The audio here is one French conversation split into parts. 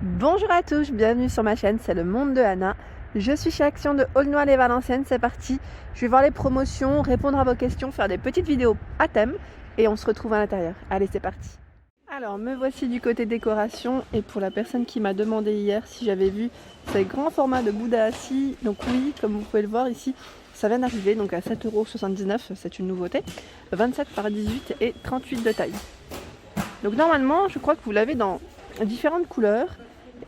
Bonjour à tous, bienvenue sur ma chaîne, c'est le monde de Anna. Je suis chez Action de Aulnoy-les-Valenciennes, c'est parti. Je vais voir les promotions, répondre à vos questions, faire des petites vidéos à thème et on se retrouve à l'intérieur. Allez, c'est parti. Alors, me voici du côté décoration et pour la personne qui m'a demandé hier si j'avais vu ces grands formats de Bouddha assis, donc oui, comme vous pouvez le voir ici, ça vient d'arriver, donc à 7,79 €, c'est une nouveauté, 27 par 18 et 38 de taille. Donc normalement, je crois que vous l'avez dans différentes couleurs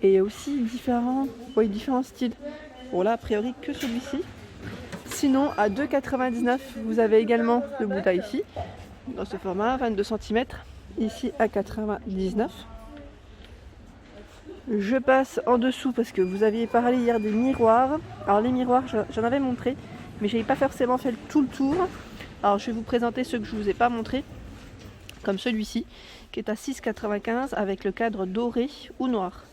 et aussi différents styles. Bon là, a priori que celui-ci. Sinon, à 2,99 €, vous avez également le Bouddha ici, dans ce format, 22 cm, ici à 99. Je passe en dessous parce que vous aviez parlé hier des miroirs. Alors les miroirs, j'en avais montré, mais je n'avais pas forcément fait tout le tour. Alors je vais vous présenter ceux que je ne vous ai pas montrés, comme celui-ci, qui est à 6,95 € avec le cadre doré ou noir.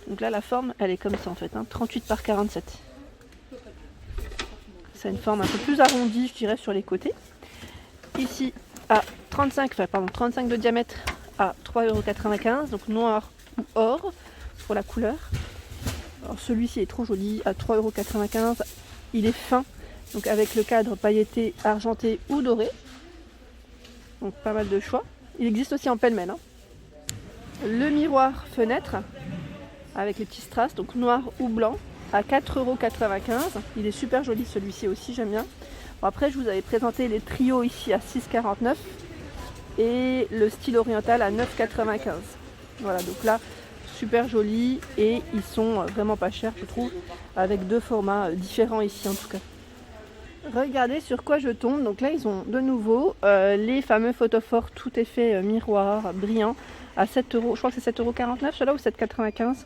Donc là, la forme, elle est comme ça en fait, 38 par 47. C'est une forme un peu plus arrondie, je dirais, sur les côtés. Ici, à 35 de diamètre à 3,95 €, donc noir ou or pour la couleur. Alors celui-ci est trop joli, à 3,95 €. Il est fin, donc avec le cadre pailleté, argenté ou doré. Donc pas mal de choix. Il existe aussi en pêle-mêle. Le miroir fenêtre, avec les petits strass, donc noir ou blanc, à 4,95 €. Il est super joli celui-ci aussi, j'aime bien. Bon, après, je vous avais présenté les trios ici à 6,49 € et le style oriental à 9,95 €. Voilà, donc là, super joli et ils sont vraiment pas chers, je trouve, avec deux formats différents ici en tout cas. Regardez sur quoi je tombe. Donc là, ils ont de nouveau les fameux photophores tout effet miroir brillant à 7 €. Je crois que c'est 7,49 € ceux-là ou 7,95 €.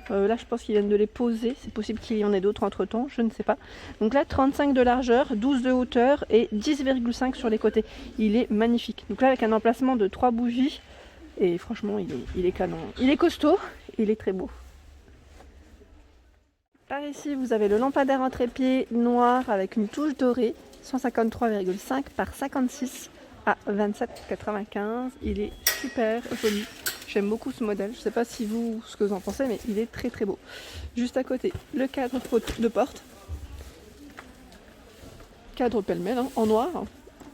Là, je pense qu'ils viennent de les poser. C'est possible qu'il y en ait d'autres entre temps, je ne sais pas. Donc là, 35 de largeur, 12 de hauteur et 10,5 sur les côtés. Il est magnifique. Donc là, avec un emplacement de 3 bougies. Et franchement, il est canon. Il est costaud, il est très beau. Par ici, vous avez le lampadaire en trépied noir avec une touche dorée, 153,5 par 56 à 27,95. Il est super joli. J'aime beaucoup ce modèle. Je ne sais pas si vous, ce que vous en pensez, mais il est très très beau. Juste à côté, le cadre de porte. Cadre pêle-mêle en noir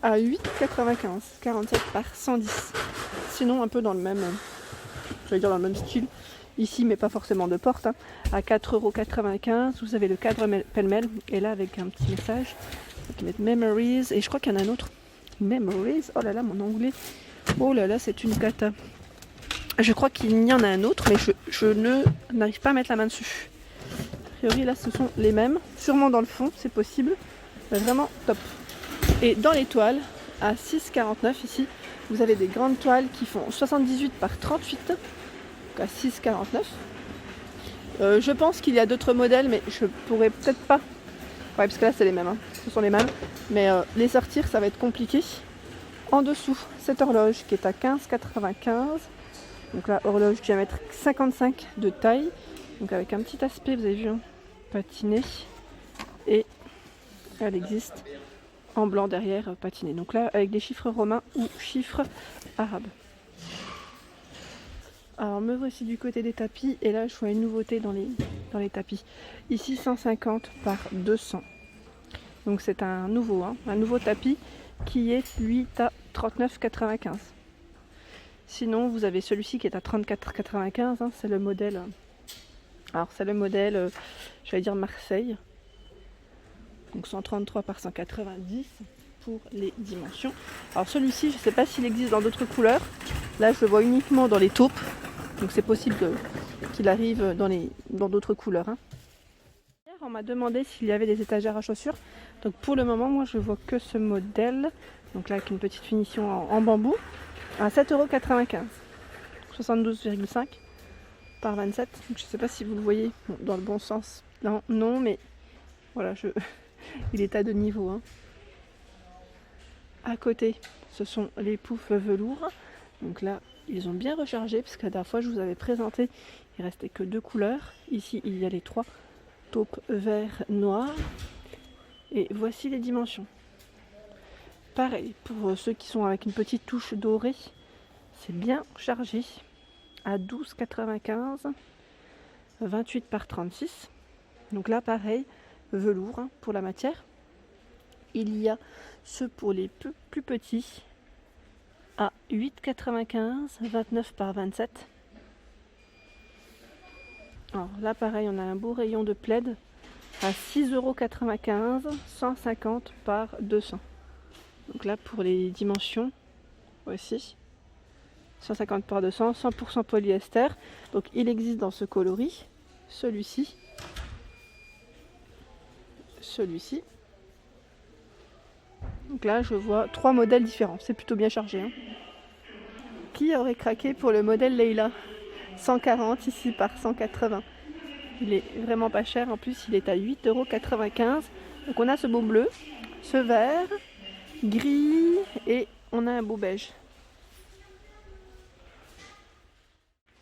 à 8,95, 47 par 110. Sinon, un peu dans le même, dans le même style. Ici, mais pas forcément de porte, à 4,95 €. Vous avez le cadre pêle-mêle et là avec un petit message qui met Memories. Et je crois qu'il y en a un autre. Memories. Oh là là, mon anglais. Oh là là, c'est une cata. Je crois qu'il y en a un autre, mais je n'arrive pas à mettre la main dessus. A priori, là, ce sont les mêmes. Sûrement dans le fond, c'est possible. Mais vraiment top. Et dans les toiles, à 6,49 € ici, vous avez des grandes toiles qui font 78 par 38, donc à 6,49 €. Je pense qu'il y a d'autres modèles, mais je pourrais peut-être pas. Ouais, parce que là, c'est les mêmes. Ce sont les mêmes. Mais les sortir, ça va être compliqué. En dessous, cette horloge qui est à 15,95 €. Donc là, horloge diamètre 55 de taille. Donc avec un petit aspect, vous avez vu, patiné. Et elle existe en blanc derrière, patiné. Donc là, avec des chiffres romains ou chiffres arabes. Alors me voici du côté des tapis. Et là, je vois une nouveauté dans les tapis. Ici, 150 par 200. Donc c'est un nouveau tapis qui est, lui, à 39,95 €. Sinon, vous avez celui-ci qui est à 34,95 €. C'est le modèle. Alors, c'est le modèle, j'allais dire Marseille. Donc 133 par 190 pour les dimensions. Alors celui-ci, je ne sais pas s'il existe dans d'autres couleurs. Là, je le vois uniquement dans les taupes. Donc c'est possible qu'il arrive dans d'autres couleurs. Hier, on m'a demandé s'il y avait des étagères à chaussures. Donc pour le moment, moi, je vois que ce modèle. Donc là, avec une petite finition en bambou. À 7,95 €. 72,5 par 27. Donc, je ne sais pas si vous le voyez dans le bon sens. Non, mais voilà, il est à deux niveaux. À côté, ce sont les poufs velours. Donc là, ils ont bien rechargé, parce que la dernière fois, je vous avais présenté, il restait que deux couleurs. Ici, il y a les trois taupes vert, noir. Et voici les dimensions. Pareil, pour ceux qui sont avec une petite touche dorée, c'est bien chargé. à 12,95, 28 par 36. Donc là pareil, velours hein, pour la matière. Il y a ceux pour les plus petits à 8,95, 29 par 27. Alors là pareil, on a un beau rayon de plaid à 6,95 €, 150 par 200. Donc là pour les dimensions aussi, 150 par 200, 100% polyester. Donc il existe dans ce coloris, celui-ci, celui-ci. Donc là je vois 3 modèles différents, c'est plutôt bien chargé. Hein. Qui aurait craqué pour le modèle Leila 140 ici par 180. Il est vraiment pas cher, en plus il est à 8,95 €. Donc on a ce beau bleu, ce vert, gris et on a un beau beige.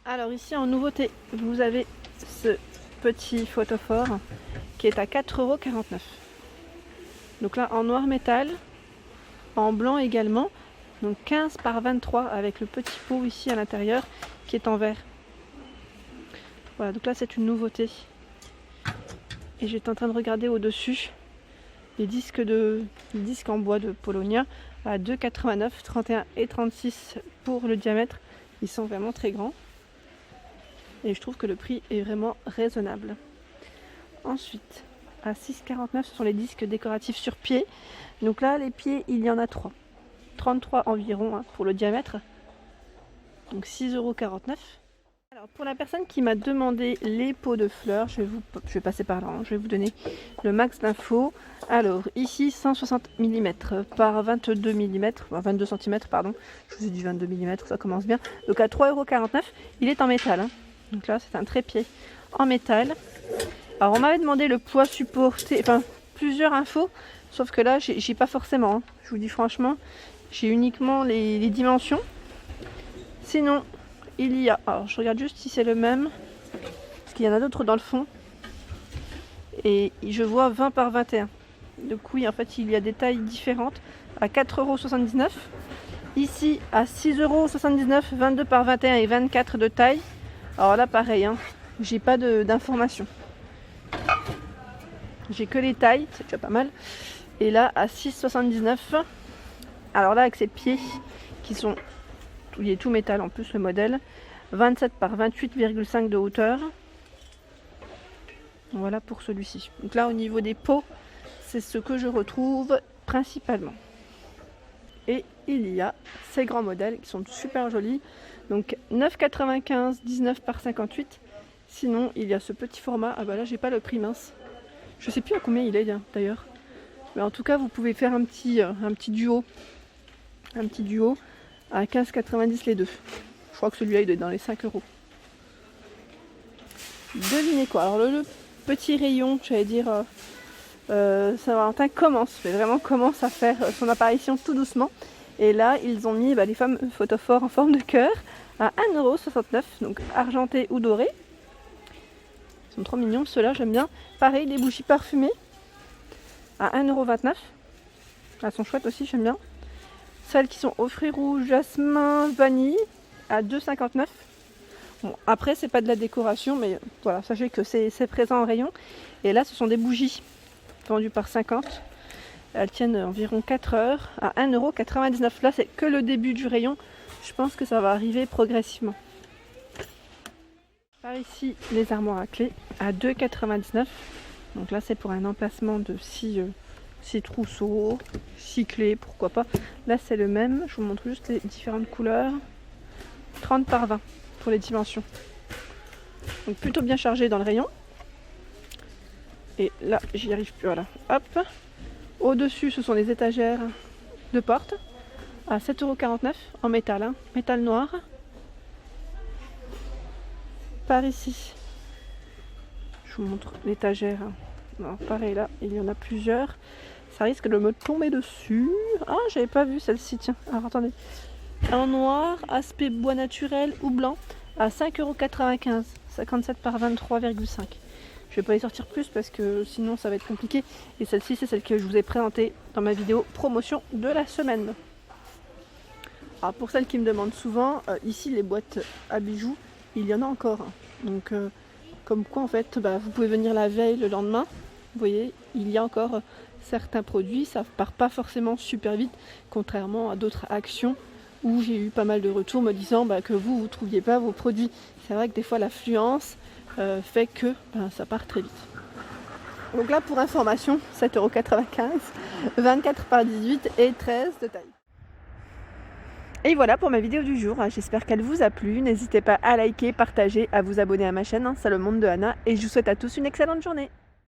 Alors ici en nouveauté, vous avez ce petit photophore qui est à 4,49 €. Donc là en noir métal, en blanc également, donc 15 par 23 avec le petit pot ici à l'intérieur qui est en vert. Voilà, donc là c'est une nouveauté. Et j'étais en train de regarder au-dessus les disques en bois de Polonia à 2,89 €, 31 et 36 pour le diamètre. Ils sont vraiment très grands. Et je trouve que le prix est vraiment raisonnable. Ensuite, à 6,49 €, ce sont les disques décoratifs sur pied. Donc là, les pieds, il y en a 3. 33 environ hein, pour le diamètre. Donc 6,49 €. Alors pour la personne qui m'a demandé les pots de fleurs, je vais passer par là, hein, je vais vous donner le max d'infos. Alors ici 160 mm par 22 mm, enfin 22 cm pardon, je vous ai dit 22 mm, ça commence bien. Donc à 3,49 €, il est en métal. Hein. Donc là c'est un trépied en métal. Alors on m'avait demandé le poids supporté, enfin plusieurs infos, sauf que là j'ai pas forcément, hein. Je vous dis franchement, j'ai uniquement les dimensions. Sinon, il y a, alors je regarde juste si c'est le même, parce qu'il y en a d'autres dans le fond. Et je vois 20 par 21. Donc oui, en fait, il y a des tailles différentes à 4,79 €. Ici, à 6,79 €, 22 par 21 et 24 de taille. Alors là, pareil, hein, j'ai pas d'informations. J'ai que les tailles, c'est déjà pas mal. Et là, à 6,79 €. Alors là, avec ces pieds qui sont... Il est tout métal en plus le modèle. 27 par 28,5 de hauteur. Voilà pour celui-ci. Donc là au niveau des pots, c'est ce que je retrouve principalement. Et il y a ces grands modèles qui sont super jolis. Donc 9,95, 19 par 58. Sinon il y a ce petit format. Ah bah là j'ai pas le prix mince. Je sais plus à combien il est d'ailleurs. Mais en tout cas vous pouvez faire un petit duo. Un petit duo. À 15,90 les deux. Je crois que celui-là il est dans les 5 €. Devinez quoi? Alors le petit rayon, j'allais dire, Saint-Valentin commence, mais vraiment commence à faire son apparition tout doucement. Et là ils ont mis les fameux photophores en forme de cœur à 1,69 €, donc argenté ou doré. Ils sont trop mignons, ceux-là j'aime bien. Pareil, les bougies parfumées à 1,29 €. Elles sont chouettes aussi, j'aime bien. Celles qui sont aux fruits rouges, jasmin, vanille à 2,59 €. Bon, après c'est pas de la décoration, mais voilà, sachez que c'est présent en rayon. Et là ce sont des bougies vendues par 50. Elles tiennent environ 4 heures à 1,99 €. Là c'est que le début du rayon. Je pense que ça va arriver progressivement. Par ici les armoires à clés à 2,99 €. Donc là c'est pour un emplacement de 6 trousseaux, 6 clés, pourquoi pas. Là c'est le même, je vous montre juste les différentes couleurs. 30 par 20 pour les dimensions. Donc plutôt bien chargé dans le rayon. Et là j'y arrive plus, voilà. Hop. Au-dessus ce sont les étagères de porte à 7,49 € en métal, hein, métal noir. Par ici, je vous montre l'étagère. Alors pareil là, il y en a plusieurs. Ça risque de me tomber dessus. Ah, j'avais pas vu celle-ci, tiens. Alors attendez. En noir, aspect bois naturel ou blanc à 5,95 €. 57 par 23,5. Je vais pas les sortir plus parce que sinon ça va être compliqué. Et celle-ci, c'est celle que je vous ai présentée dans ma vidéo promotion de la semaine. Alors pour celles qui me demandent souvent, ici les boîtes à bijoux, il y en a encore. Donc comme quoi en fait vous pouvez venir la veille, le lendemain. Vous voyez, il y a encore certains produits, ça part pas forcément super vite, contrairement à d'autres actions où j'ai eu pas mal de retours me disant que vous ne trouviez pas vos produits. C'est vrai que des fois l'affluence fait que ça part très vite. Donc là pour information, 7,95 €, 24 par 18 et 13 de taille. Et voilà pour ma vidéo du jour, j'espère qu'elle vous a plu. N'hésitez pas à liker, partager, à vous abonner à ma chaîne, c'est le monde de Anna. Et je vous souhaite à tous une excellente journée.